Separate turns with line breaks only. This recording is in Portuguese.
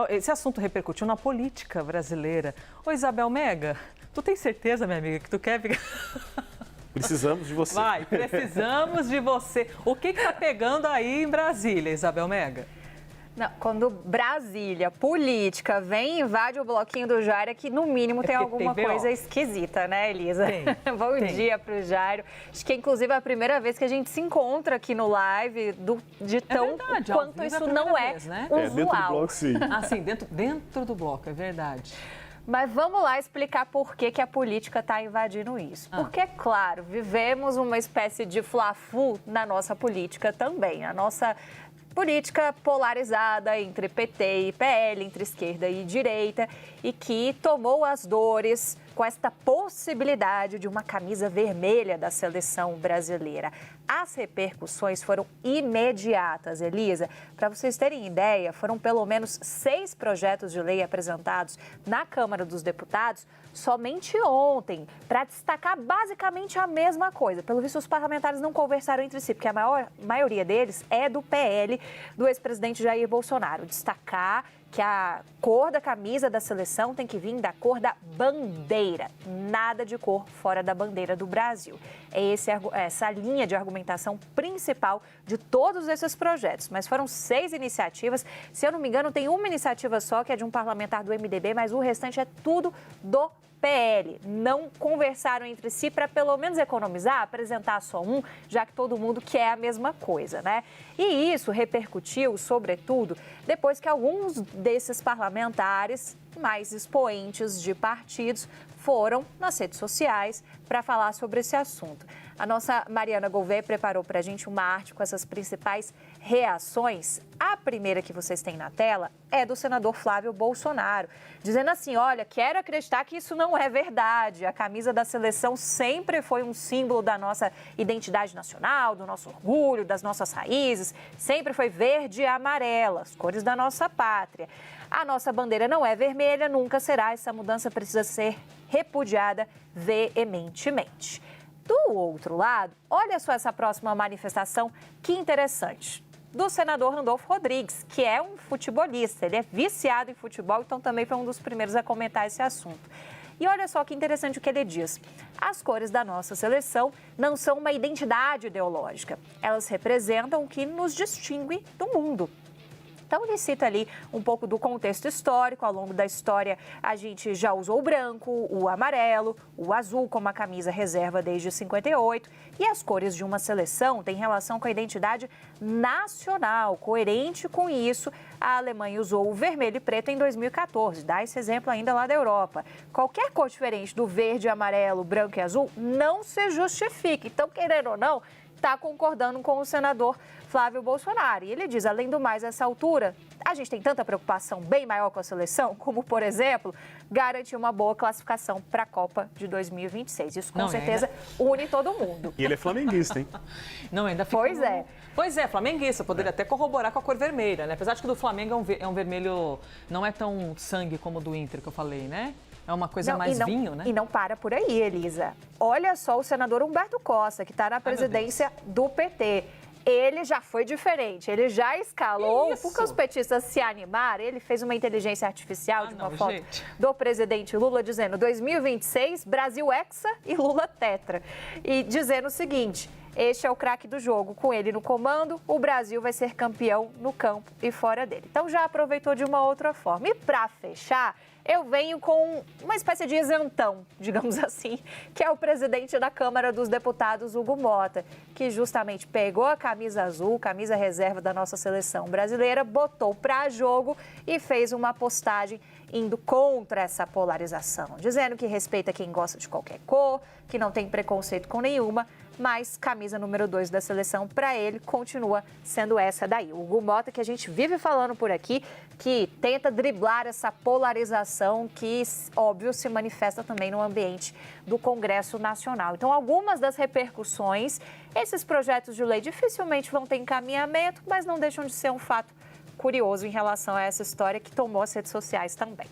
Esse assunto repercutiu na política brasileira. Ô, Isabel Mega, tu tem certeza, minha amiga, que tu quer ficar...
Precisamos de você.
Vai, precisamos de você. O que está pegando aí em Brasília, Isabel Mega?
Não, quando Brasília, política, vem e invade o bloquinho do Jairo, é que no mínimo tem alguma coisa esquisita, né, Elisa? Bom dia pro Jairo. Acho que inclusive é a primeira vez que a gente se encontra aqui no live de tão
verdade,
quanto isso não é
vez, né?
usual.
Dentro do bloco, sim.
Ah, sim, dentro do bloco, é verdade.
Mas vamos lá explicar por que a política está invadindo isso. Porque, é claro, vivemos uma espécie de fla-flu na nossa política também. A nossa política polarizada entre PT e PL, entre esquerda e direita, e que tomou as dores com esta possibilidade de uma camisa vermelha da seleção brasileira. As repercussões foram imediatas, Elisa. Para vocês terem ideia, foram pelo menos 6 projetos de lei apresentados na Câmara dos Deputados somente ontem, para destacar basicamente a mesma coisa. Pelo visto, os parlamentares não conversaram entre si, porque a maioria deles é do PL, do ex-presidente Jair Bolsonaro. Destacar que a cor da camisa da seleção tem que vir da cor da bandeira, nada de cor fora da bandeira do Brasil. É essa linha de argumentação principal de todos esses projetos, mas foram 6 iniciativas. Se eu não me engano, tem uma iniciativa só, que é de um parlamentar do MDB, mas o restante é tudo do PL. Não conversaram entre si para pelo menos economizar, apresentar só um, já que todo mundo quer a mesma coisa, né? E isso repercutiu, sobretudo, depois que alguns desses parlamentares mais expoentes de partidos foram nas redes sociais para falar sobre esse assunto. A nossa Mariana Gouveia preparou para a gente uma arte com essas principais reações. A primeira que vocês têm na tela é do senador Flávio Bolsonaro, dizendo assim: olha, quero acreditar que isso não é verdade. A camisa da seleção sempre foi um símbolo da nossa identidade nacional, do nosso orgulho, das nossas raízes. Sempre foi verde e amarela, as cores da nossa pátria. A nossa bandeira não é vermelha, nunca será. Essa mudança precisa ser repudiada veementemente. Do outro lado, olha só essa próxima manifestação, que interessante, do senador Randolfo Rodrigues, que é um futebolista, ele é viciado em futebol, então também foi um dos primeiros a comentar esse assunto. E olha só que interessante o que ele diz: as cores da nossa seleção não são uma identidade ideológica, elas representam o que nos distingue do mundo. Então, ele cita ali um pouco do contexto histórico. Ao longo da história, a gente já usou o branco, o amarelo, o azul como a camisa reserva desde 58. E as cores de uma seleção têm relação com a identidade nacional. Coerente com isso, a Alemanha usou o vermelho e preto em 2014. Dá esse exemplo ainda lá da Europa. Qualquer cor diferente do verde, amarelo, branco e azul não se justifica. Então, querendo ou não, está concordando com o senador Flávio Bolsonaro. E ele diz, além do mais, a essa altura, a gente tem tanta preocupação bem maior com a seleção, como, por exemplo, garantir uma boa classificação para a Copa de 2026. Isso, com certeza, une todo mundo.
E ele é flamenguista, hein?
Não, ainda fica...
Pois é.
Pois é, flamenguista. Poderia até corroborar com a cor vermelha, né? Apesar de que o do Flamengo é um vermelho, não é tão sangue como o do Inter, que eu falei, né? É uma coisa mais vinho, né?
E não para por aí, Elisa. Olha só o senador Humberto Costa, que está na presidência do PT. Ele já foi diferente, ele já escalou, porque os petistas se animaram, ele fez uma inteligência artificial de uma foto do presidente Lula, dizendo 2026, Brasil hexa e Lula tetra. E dizendo o seguinte: este é o craque do jogo, com ele no comando, o Brasil vai ser campeão no campo e fora dele. Então já aproveitou de uma outra forma. E para fechar, eu venho com uma espécie de isentão, digamos assim, que é o presidente da Câmara dos Deputados, Hugo Mota, que justamente pegou a camisa azul, camisa reserva da nossa seleção brasileira, botou para jogo e fez uma postagem indo contra essa polarização, dizendo que respeita quem gosta de qualquer cor, que não tem preconceito com nenhuma, mas camisa número 2 da seleção, para ele, continua sendo essa daí. O Hugo Mota, que a gente vive falando por aqui, que tenta driblar essa polarização que, óbvio, se manifesta também no ambiente do Congresso Nacional. Então, algumas das repercussões, esses projetos de lei dificilmente vão ter encaminhamento, mas não deixam de ser um fato curioso em relação a essa história que tomou as redes sociais também.